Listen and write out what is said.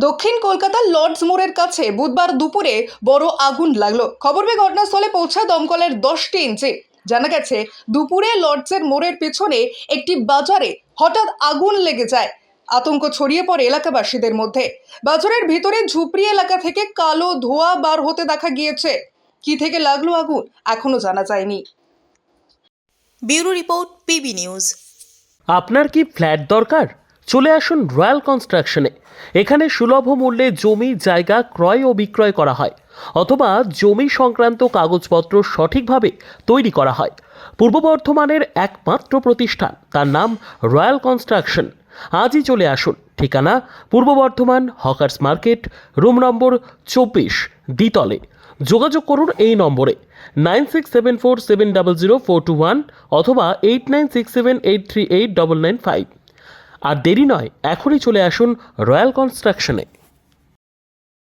দক্ষিণ কলকাতার লর্ডস মোড়ের কাছে বুধবার দুপুরে বড় আগুন লাগলো। খবর পেয়ে ঘটনাস্থলে পৌঁছায় দমকলের 10টি ইঞ্জিন। জানা গেছে দুপুরে লর্ডসের মোড়ের পেছনে একটি বাজারে হঠাৎ আগুন লেগে যায়। আতঙ্ক ছড়িয়ে পড়ে এলাকাবাসীদের মধ্যে। বাজারের ভিতরে ঝুপড়ি এলাকা থেকে কালো ধোঁয়া বার হতে দেখা গিয়েছে। কি থেকে লাগলো আগুন এখনো জানা যায়নি। Bureau report, PB news. আপনার কি ফ্ল্যাট দরকার? চলে আসুন রয়্যাল কনস্ট্রাকশনে। এখানে সুলভ মূল্যে জমি জায়গা ক্রয় ও বিক্রয় করা হয়, অথবা জমি সংক্রান্ত কাগজপত্র সঠিকভাবে তৈরি করা হয়। পূর্ব বর্ধমানের একমাত্র প্রতিষ্ঠান, তার নাম রয়্যাল কনস্ট্রাকশন। আজই চলে আসুন। ঠিকানা পূর্ব Bardhaman hawkers market, room number 24, দ্বিতলে। যোগাযোগ করুন এই নম্বরে 9674700421 অথবা 8967838995। আর দেরি নয়, এখনই চলে আসুন রয়্যাল কনস্ট্রাকশনে।